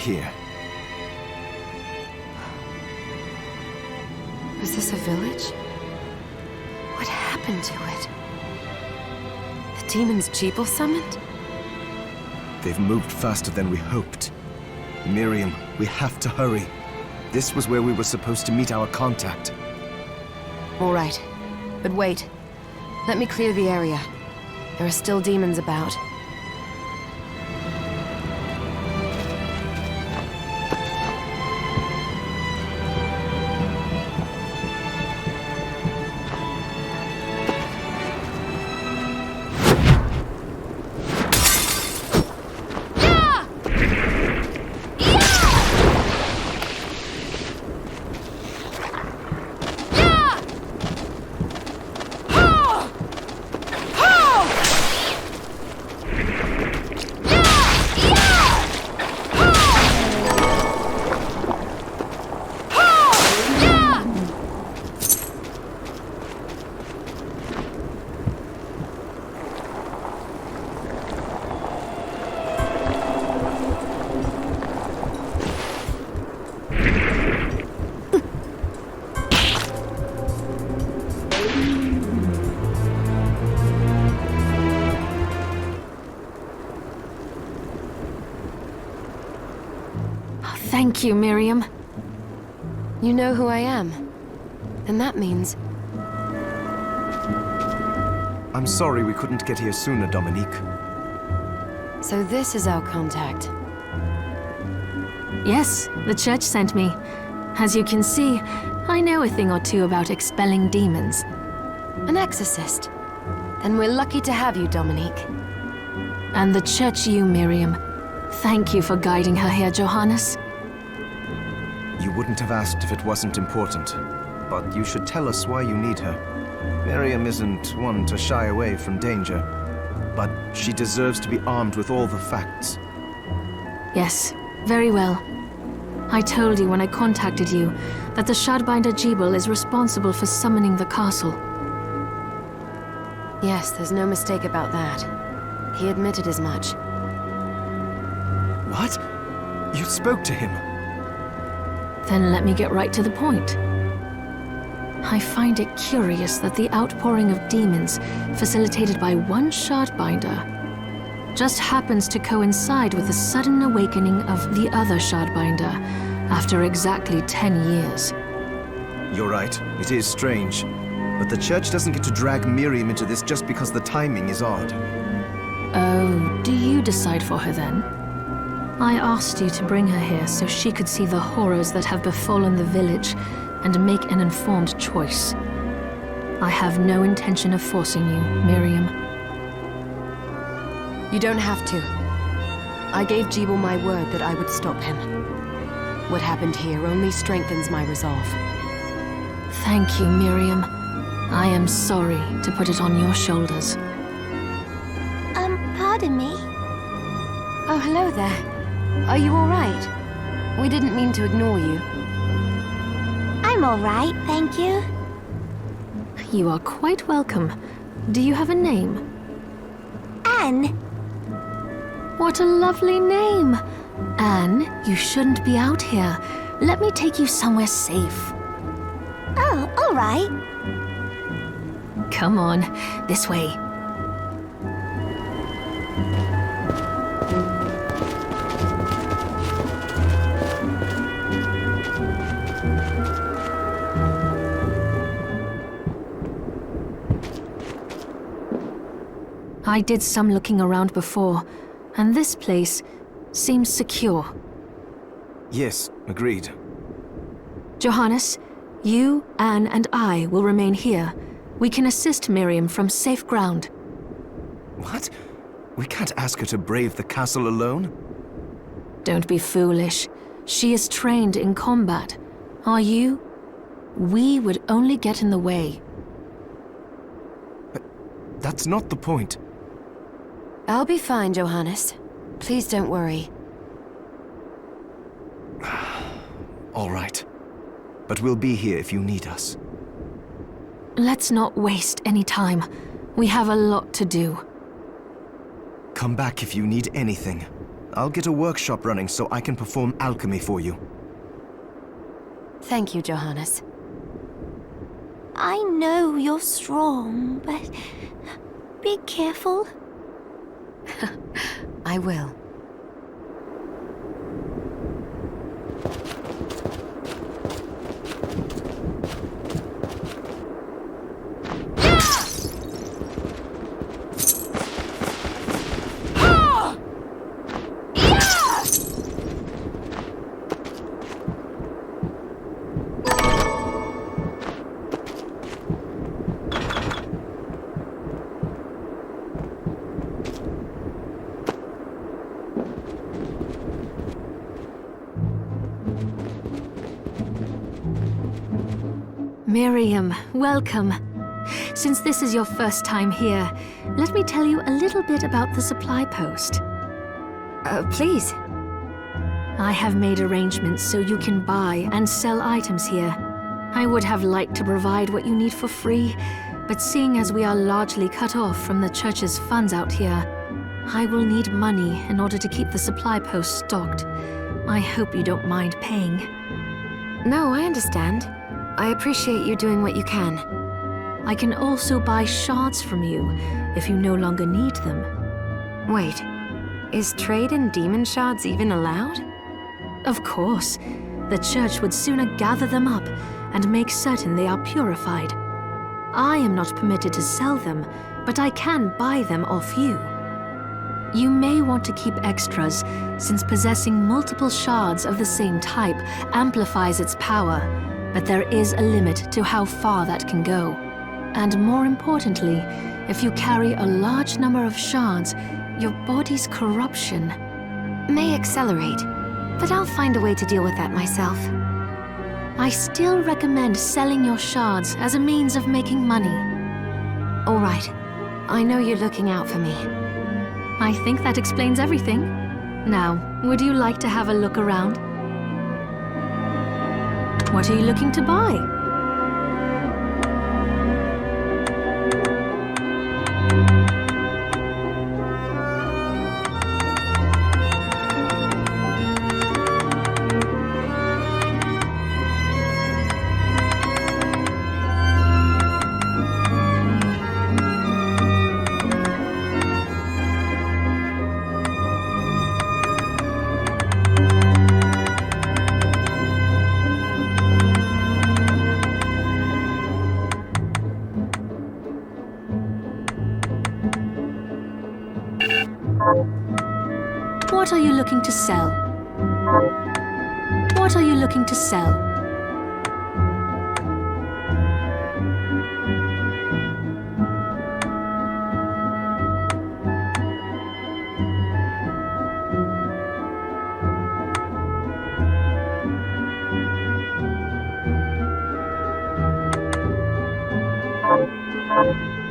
here. Was this a village? What happened to it? The demons Jeeble summoned? They've moved faster than we hoped. Miriam, we have to hurry. This was where we were supposed to meet our contact. All right. But wait. Let me clear the area. There are still demons about. Thank you, Miriam. You know who I am. And that means... I'm sorry we couldn't get here sooner, Dominique. So this is our contact. Yes, the church sent me. As you can see, I know a thing or two about expelling demons. An exorcist. Then we're lucky to have you, Dominique. And the church you, Miriam. Thank you for guiding her here, Johannes. You wouldn't have asked if it wasn't important, but you should tell us why you need her. Miriam isn't one to shy away from danger, but she deserves to be armed with all the facts. Yes, very well. I told you when I contacted you that the Shardbinder Jeeble is responsible for summoning the castle. Yes, there's no mistake about that. He admitted as much. What? You spoke to him? Then let me get right to the point. I find it curious that the outpouring of demons, facilitated by one Shardbinder, just happens to coincide with the sudden awakening of the other Shardbinder after exactly 10 years. You're right, it is strange. But the church doesn't get to drag Miriam into this just because the timing is odd. Oh, do you decide for her then? I asked you to bring her here so she could see the horrors that have befallen the village and make an informed choice. I have no intention of forcing you, Miriam. You don't have to. I gave Jeeble my word that I would stop him. What happened here only strengthens my resolve. Thank you, Miriam. I am sorry to put it on your shoulders. Pardon me? Oh, hello there. Are you all right? We didn't mean to ignore you. I'm all right, thank you. You are quite welcome. Do you have a name? Anne. What a lovely name! Anne, you shouldn't be out here. Let me take you somewhere safe. Oh, all right. Come on, this way. I did some looking around before, and this place seems secure. Yes, agreed. Johannes, you, Anne, and I will remain here. We can assist Miriam from safe ground. What? We can't ask her to brave the castle alone? Don't be foolish. She is trained in combat. Are you? We would only get in the way. But that's not the point. I'll be fine, Johannes. Please don't worry. All right. But we'll be here if you need us. Let's not waste any time. We have a lot to do. Come back if you need anything. I'll get a workshop running so I can perform alchemy for you. Thank you, Johannes. I know you're strong, but be careful. I will. Miriam, welcome. Since this is your first time here, let me tell you a little bit about the supply post. Please. I have made arrangements so you can buy and sell items here. I would have liked to provide what you need for free, but seeing as we are largely cut off from the church's funds out here, I will need money in order to keep the supply post stocked. I hope you don't mind paying. No, I understand. I appreciate you doing what you can. I can also buy shards from you if you no longer need them. Wait, is trade in demon shards even allowed? Of course. The church would sooner gather them up and make certain they are purified. I am not permitted to sell them, but I can buy them off you. You may want to keep extras, since possessing multiple shards of the same type amplifies its power, but there is a limit to how far that can go. And more importantly, if you carry a large number of shards, your body's corruption May accelerate, but I'll find a way to deal with that myself. I still recommend selling your shards as a means of making money. All right. I know you're looking out for me. I think that explains everything. Now, would you like to have a look around? What are you looking to buy? What are you looking to sell? What are you looking to sell?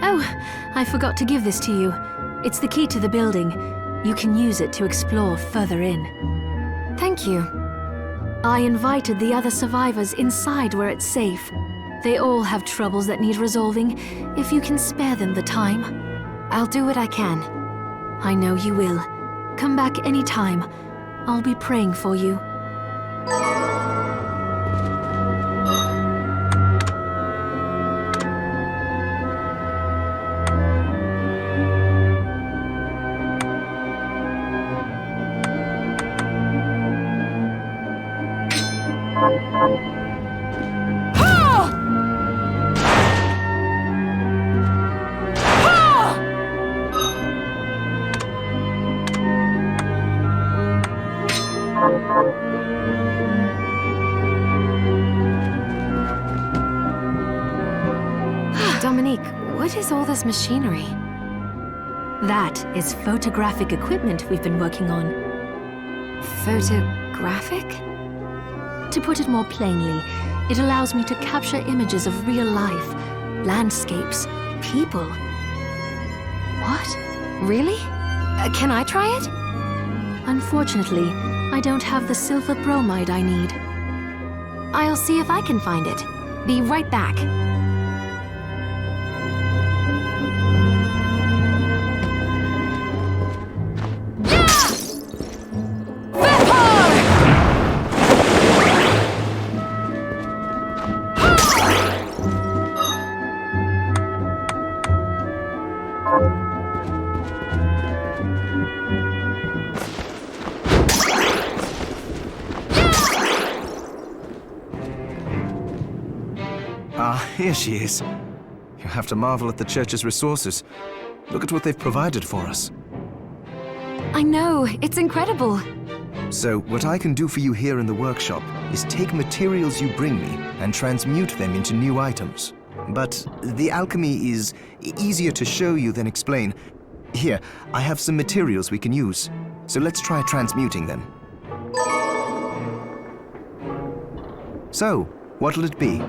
Oh, I forgot to give this to you. It's the key to the building. You can use it to explore further in. Thank you. I invited the other survivors inside where it's safe. They all have troubles that need resolving, if you can spare them the time. I'll do what I can. I know you will. Come back anytime. I'll be praying for you. Dominique, what is all this machinery? That is photographic equipment we've been working on. Photographic? To put it more plainly, it allows me to capture images of real life, landscapes, people. What? Really? Can I try it? Unfortunately, I don't have the silver bromide I need. I'll see if I can find it. Be right back. Ah, here she is. You have to marvel at the church's resources. Look at what they've provided for us. I know, it's incredible. So, what I can do for you here in the workshop is take materials you bring me and transmute them into new items. But the alchemy is easier to show you than explain. Here, I have some materials we can use. So let's try transmuting them. So, what'll it be?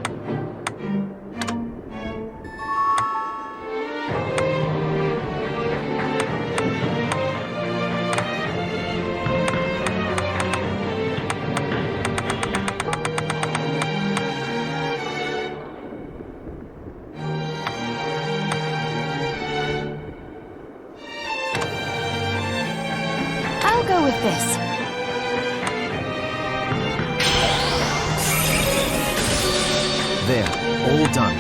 I'll go with this. There, all done.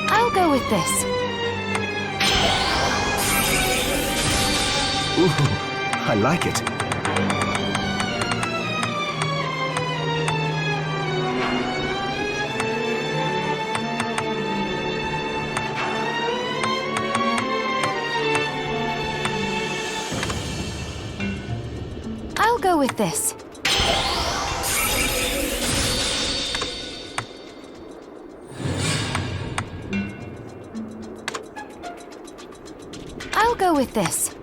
I'll go with this. Ooh, I like it. I'll go with this. I'll go with this.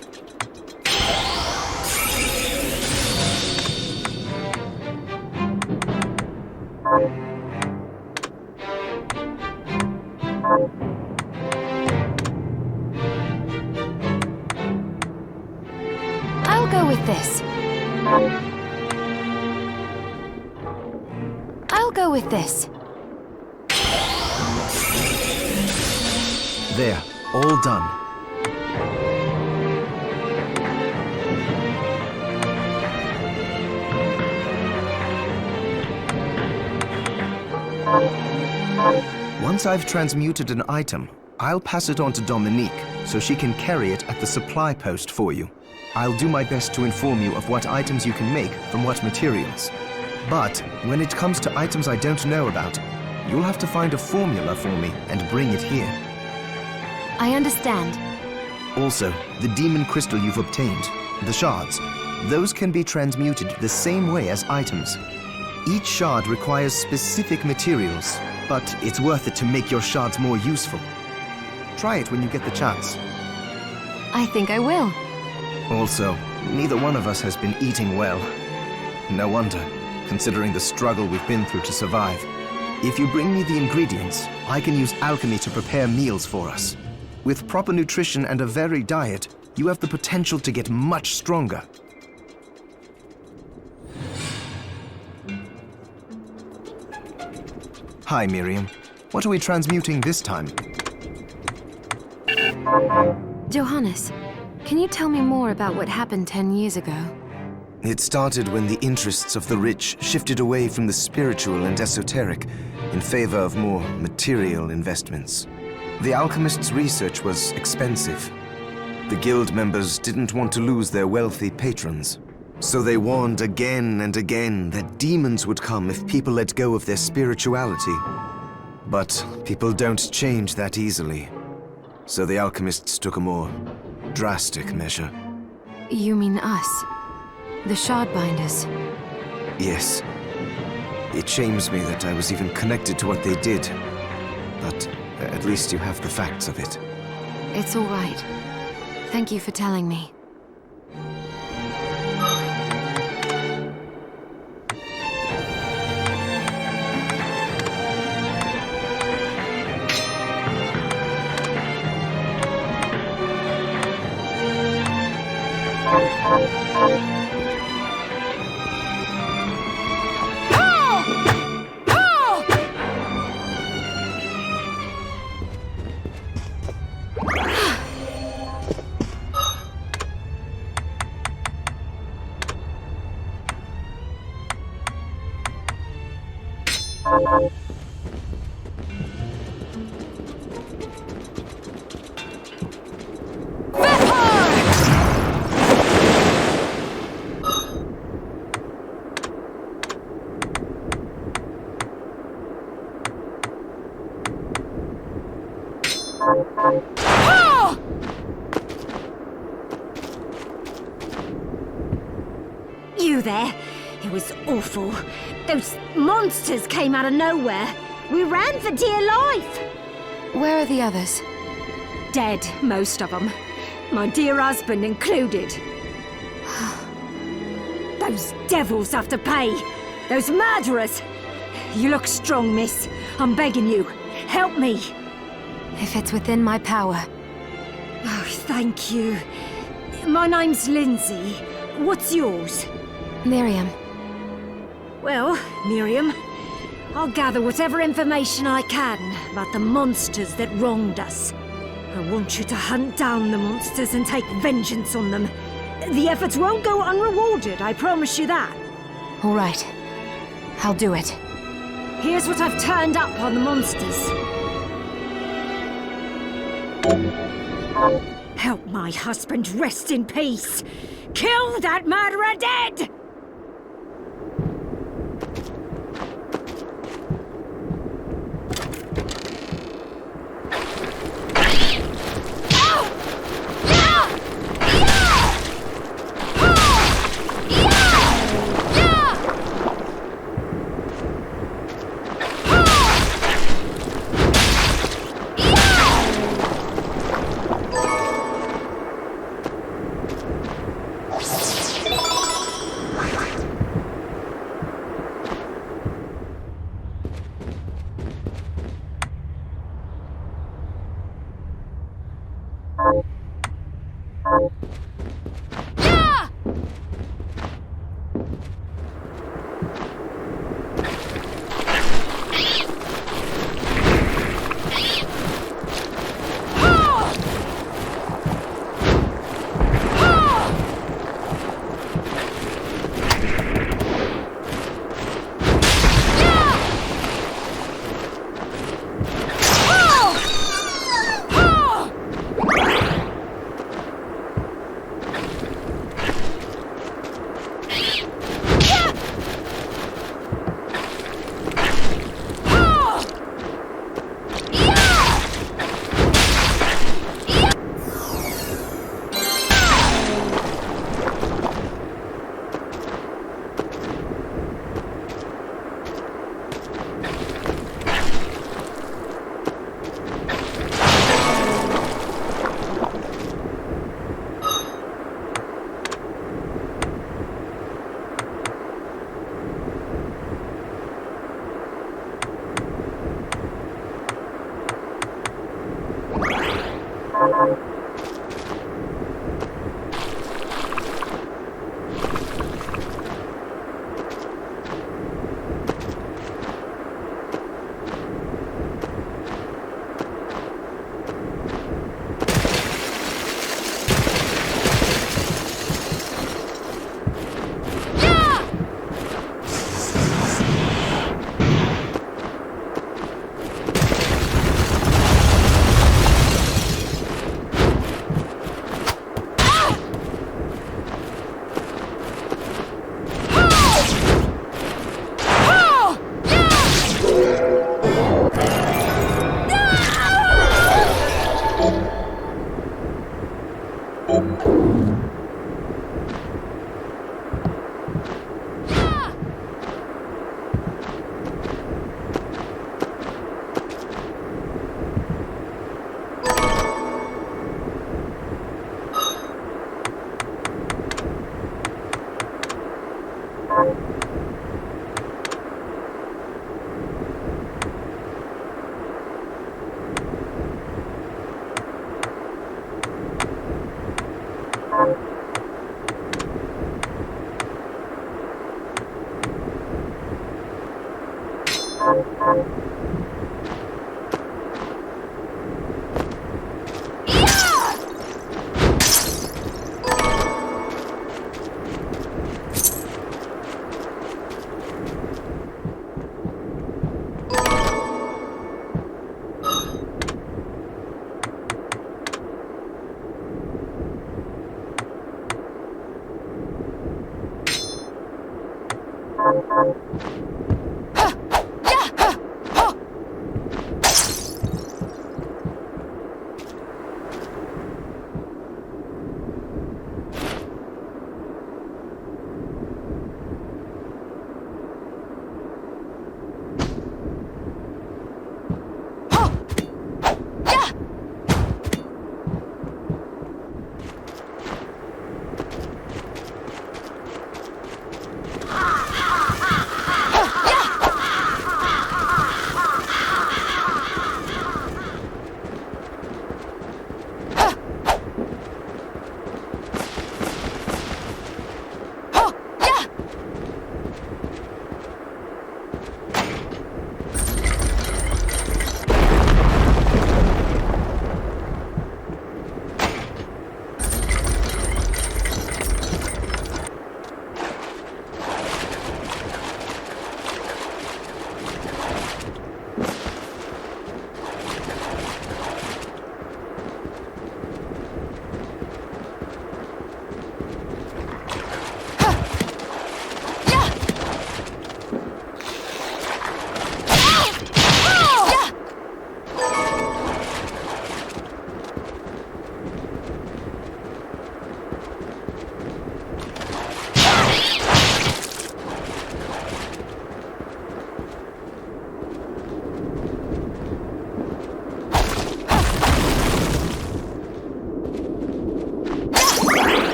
I'll go with this. I'll go with this. There, all done. Once I've transmuted an item, I'll pass it on to Dominique so she can carry it at the supply post for you. I'll do my best to inform you of what items you can make from what materials. But when it comes to items I don't know about, you'll have to find a formula for me and bring it here. I understand. Also, the demon crystal you've obtained, the shards, those can be transmuted the same way as items. Each shard requires specific materials, but it's worth it to make your shards more useful. Try it when you get the chance. I think I will. Also, neither one of us has been eating well. No wonder, considering the struggle we've been through to survive. If you bring me the ingredients, I can use alchemy to prepare meals for us. With proper nutrition and a varied diet, you have the potential to get much stronger. Hi, Miriam. What are we transmuting this time? Johannes, can you tell me more about what happened 10 years ago? It started when the interests of the rich shifted away from the spiritual and esoteric in favor of more material investments. The alchemists' research was expensive. The guild members didn't want to lose their wealthy patrons. So they warned again and again that demons would come if people let go of their spirituality. But people don't change that easily. So the alchemists took a more drastic measure. You mean us? The Shardbinders? Yes. It shames me that I was even connected to what they did. But at least you have the facts of it. It's all right. Thank you for telling me. there. It was awful. Those monsters came out of nowhere. We ran for dear life. Where are the others? Dead, most of them. My dear husband included. Those devils have to pay. Those murderers. You look strong, miss. I'm begging you. Help me. If it's within my power. Oh, thank you. My name's Lindsay. What's yours? Miriam. Well, Miriam, I'll gather whatever information I can about the monsters that wronged us. I want you to hunt down the monsters and take vengeance on them. The efforts won't go unrewarded, I promise you that. All right. I'll do it. Here's what I've turned up on the monsters. Help my husband rest in peace. Kill that murderer dead!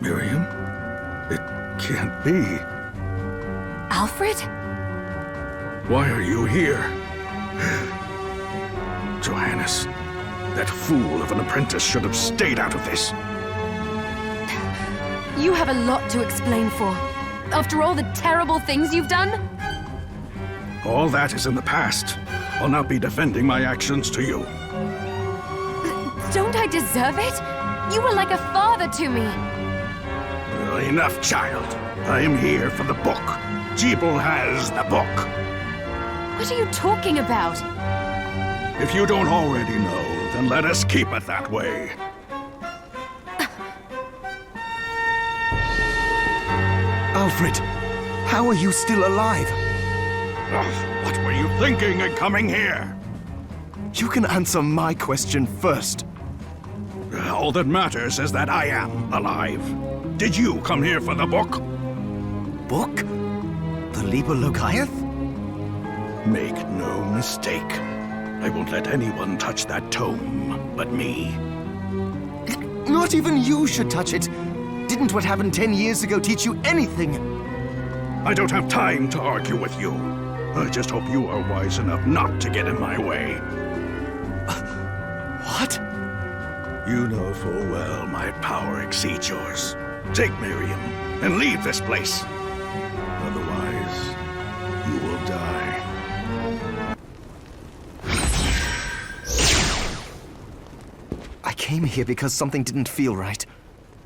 Miriam? It can't be. Alfred? Why are you here? Johannes, that fool of an apprentice should have stayed out of this. You have a lot to explain for. After all the terrible things you've done? All that is in the past. I'll not be defending my actions to you. Don't I deserve it? You were like a father to me. Enough, child. I am here for the book. Jeeble has the book. What are you talking about? If you don't already know, then let us keep it that way. Alfred, how are you still alive? Ugh, what were you thinking in coming here? You can answer my question first. All that matters is that I am alive. Did you come here for the book? Book? The Liber Logaeth? Make no mistake. I won't let anyone touch that tome but me. Not even you should touch it. Didn't what happened 10 years ago teach you anything? I don't have time to argue with you. I just hope you are wise enough not to get in my way. What? You know full well my power exceeds yours. Take Miriam and leave this place. Otherwise, you will die. I came here because something didn't feel right.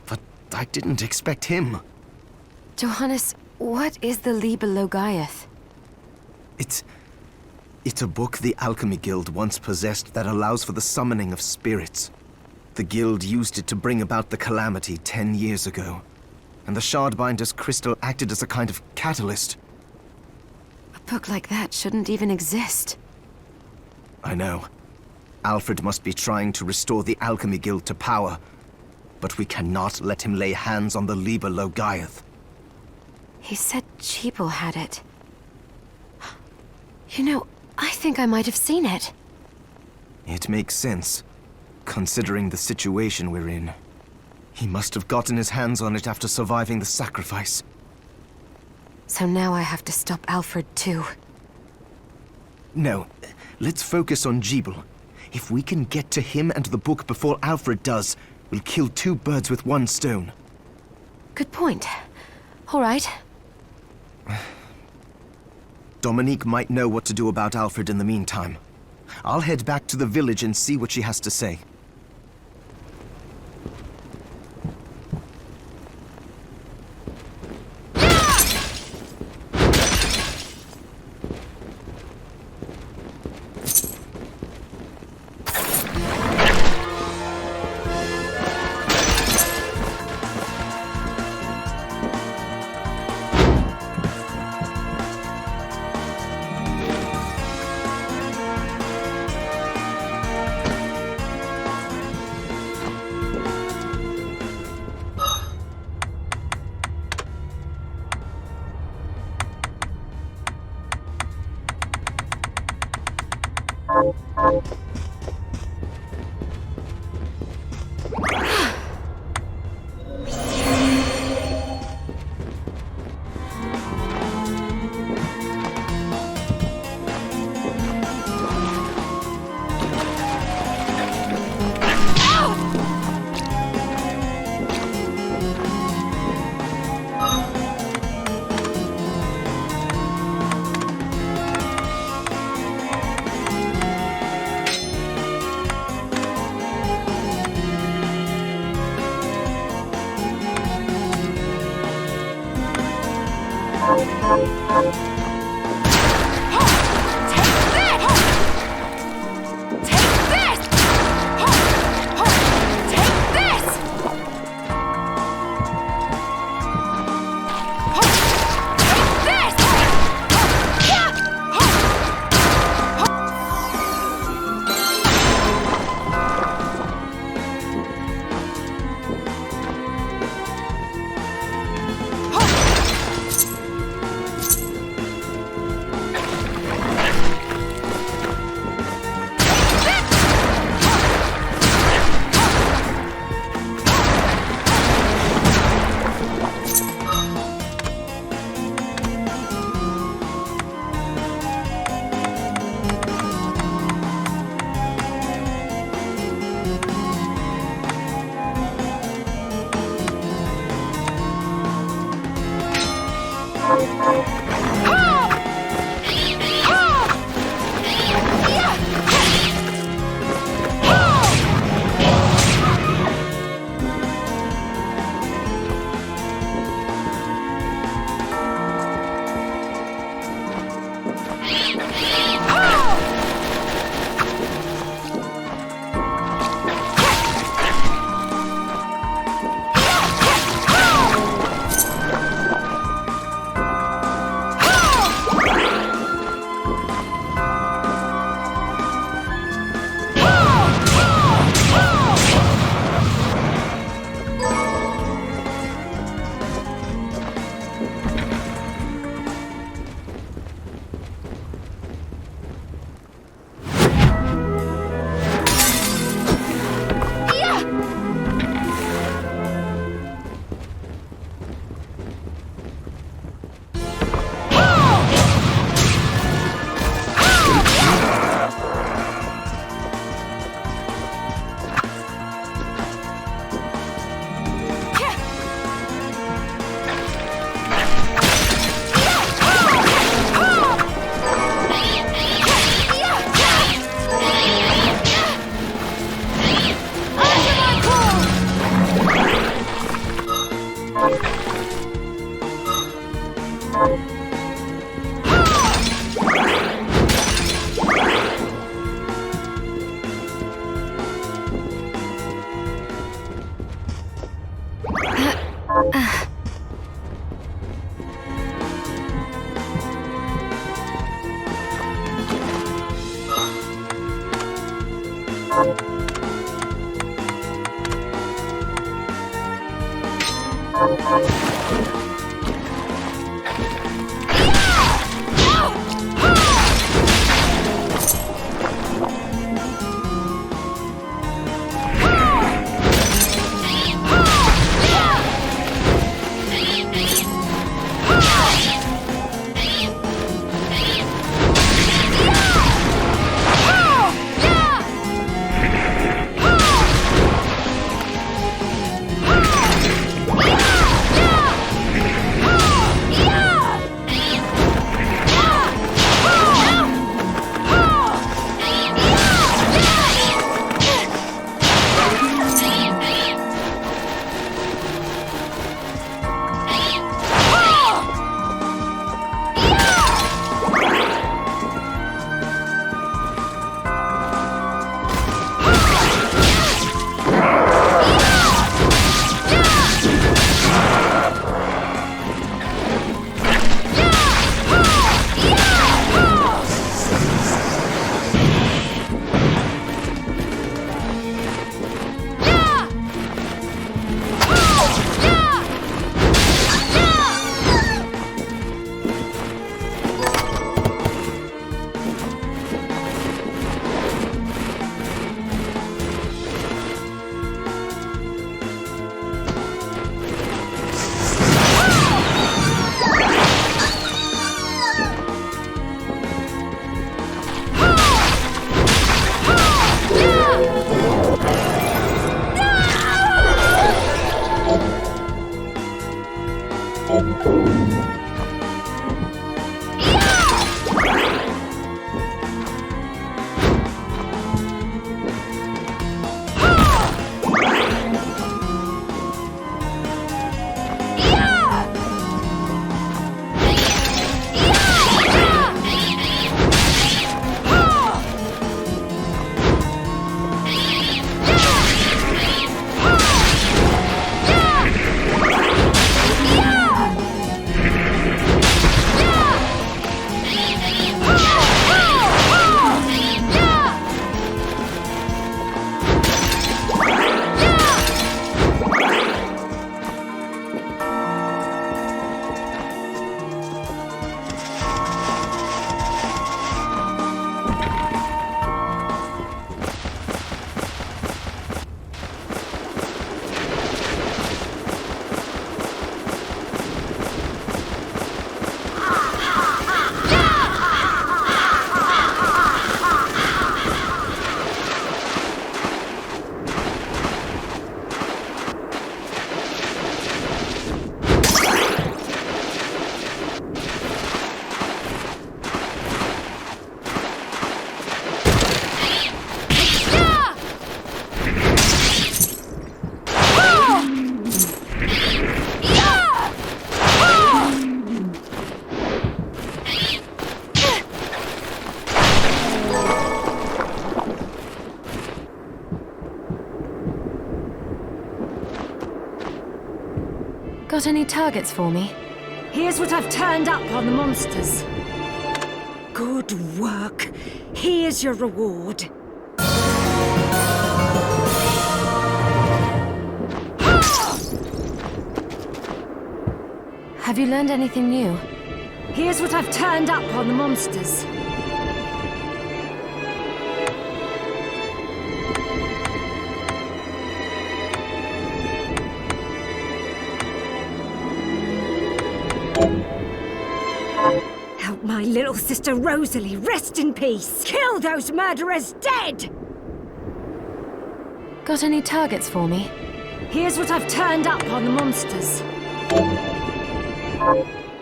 But I didn't expect him. Johannes, what is the Liber Logaeth? It's a book the Alchemy Guild once possessed that allows for the summoning of spirits. The Guild used it to bring about the calamity 10 years ago. And the Shardbinder's crystal acted as a kind of catalyst. A book like that shouldn't even exist. I know. Alfred must be trying to restore the Alchemy Guild to power. But we cannot let him lay hands on the Liber Logaeth. He said Jeeble had it. You know, I think I might have seen it. It makes sense, considering the situation we're in. He must have gotten his hands on it after surviving the sacrifice. So now I have to stop Alfred too. No, let's focus on Jeeble. If we can get to him and the book before Alfred does, we'll kill two birds with one stone. Good point. All right. Dominique might know what to do about Alfred in the meantime. I'll head back to the village and see what she has to say. Got any targets for me? Here's what I've turned up on the monsters. Good work. Here's your reward. Have you learned anything new? Here's what I've turned up on the monsters. Help my little sister Rosalie rest in peace. Kill those murderers dead! Got any targets for me? Here's what I've turned up on the monsters.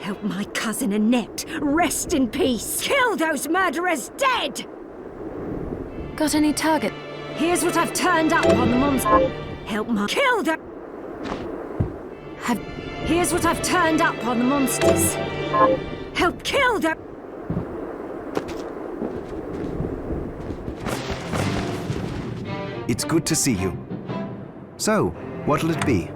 Help my cousin Annette rest in peace. Kill those murderers dead! Got any target? Here's what I've turned up on the monsters. Help my... Kill them! Here's what I've turned up on the monsters. Help kill them! It's good to see you. So, what'll it be?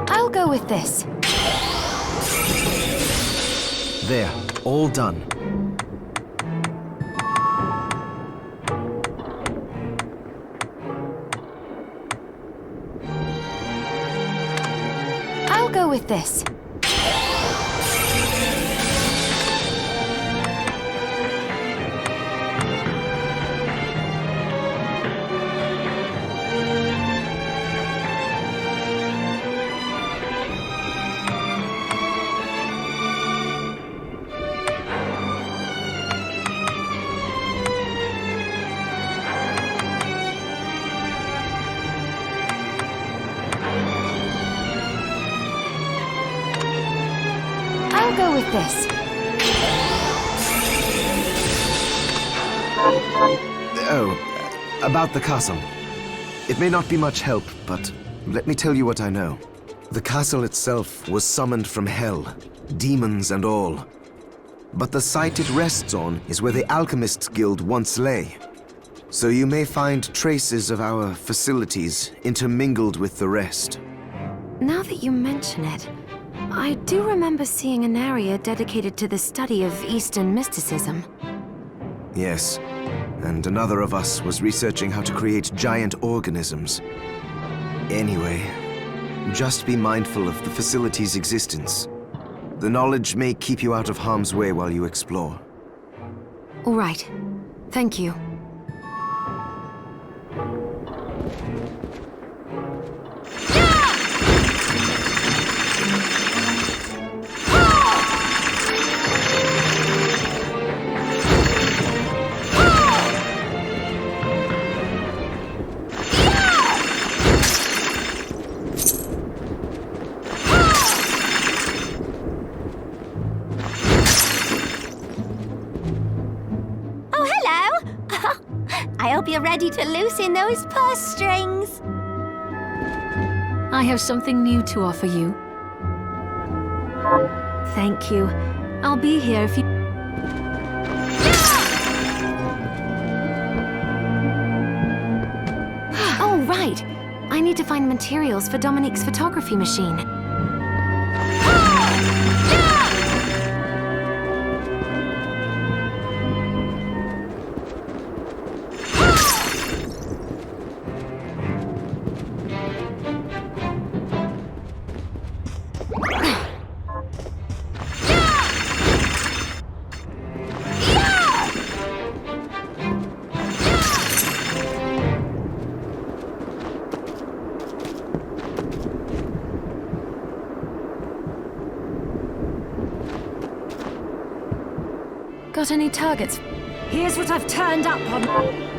I'll go with this. There, all done. I'll go with this. I'll go with this. Oh, about the castle. It may not be much help, but let me tell you what I know. The castle itself was summoned from hell, demons and all. But the site it rests on is where the Alchemists Guild once lay. So you may find traces of our facilities intermingled with the rest. Now that you mention it, I do remember seeing an area dedicated to the study of Eastern mysticism. Yes, and another of us was researching how to create giant organisms. Anyway, just be mindful of the facility's existence. The knowledge may keep you out of harm's way while you explore. All right. Thank you. I hope you're ready to loosen those purse strings. I have something new to offer you. Thank you. I'll be here if you... Oh, right. I need to find materials for Dominique's photography machine. Got any targets? Here's what I've turned up on.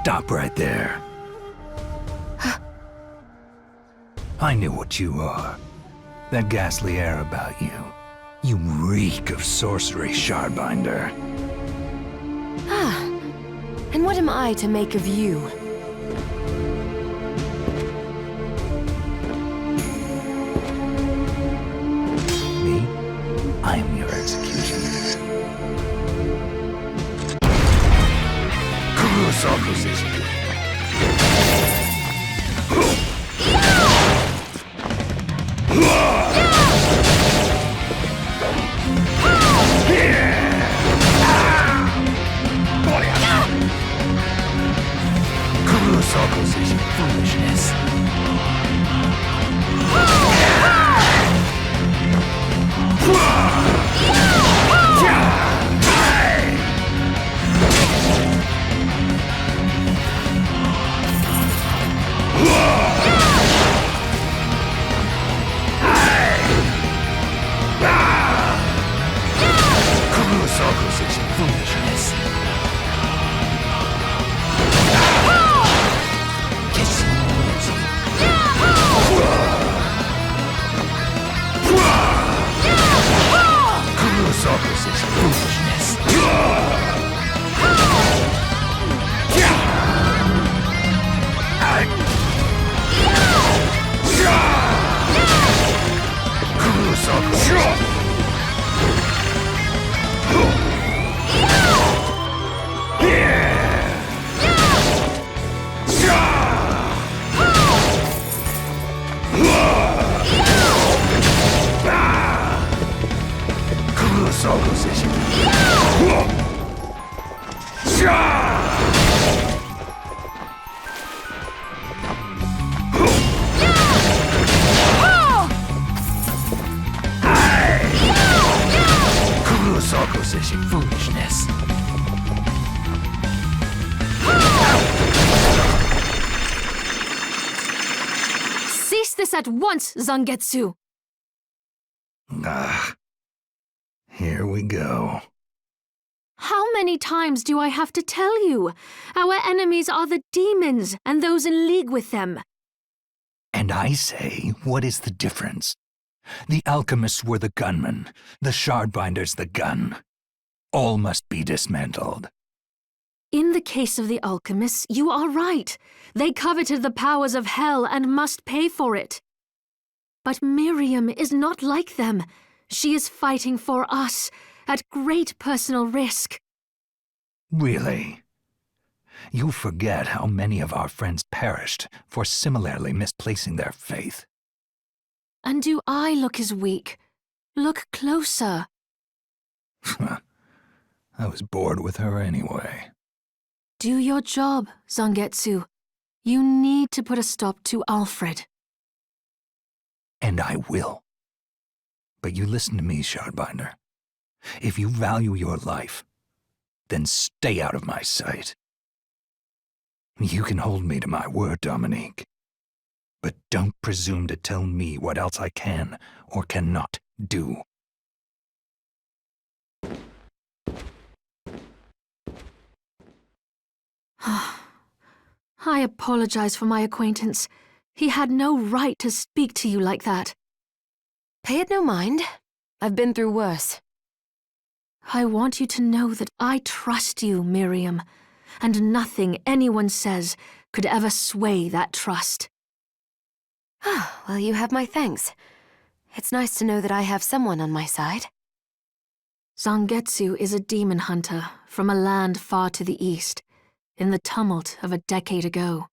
Stop right there. I knew what you are. That ghastly air about you. You reek of sorcery, Shardbinder. Ah, and what am I to make of you? Me? I am your executioner. Foolishness. Foolishness. Foolishness. Cease this at once, Zangetsu! Here we go. How many times do I have to tell you? Our enemies are the demons and those in league with them. And I say, what is the difference? The alchemists were the gunmen, the Shardbinders the gun. All must be dismantled. In the case of the alchemists, you are right. They coveted the powers of hell and must pay for it. But Miriam is not like them. She is fighting for us, at great personal risk. Really? You forget how many of our friends perished for similarly misplacing their faith. And do I look as weak? Look closer. I was bored with her anyway. Do your job, Zangetsu. You need to put a stop to Alfred. And I will. But you listen to me, Shardbinder. If you value your life, then stay out of my sight. You can hold me to my word, Dominique. But don't presume to tell me what else I can or cannot do. I apologize for my acquaintance. He had no right to speak to you like that. Pay it no mind. I've been through worse. I want you to know that I trust you, Miriam, and nothing anyone says could ever sway that trust. Well, you have my thanks. It's nice to know that I have someone on my side. Zangetsu is a demon hunter from a land far to the east, in the tumult of a decade ago.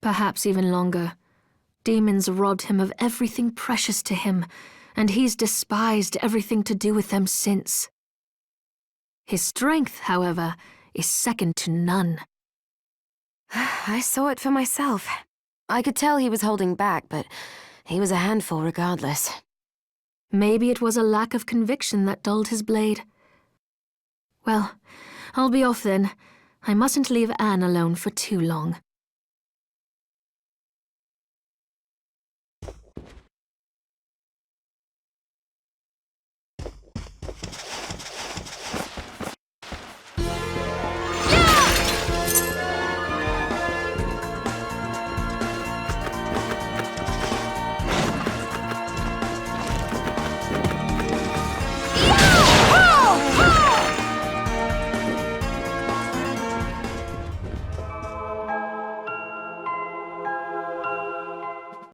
Perhaps even longer. Demons robbed him of everything precious to him, and he's despised everything to do with them since. His strength, however, is second to none. I saw it for myself. I could tell he was holding back, but he was a handful regardless. Maybe it was a lack of conviction that dulled his blade. Well, I'll be off then. I mustn't leave Anne alone for too long.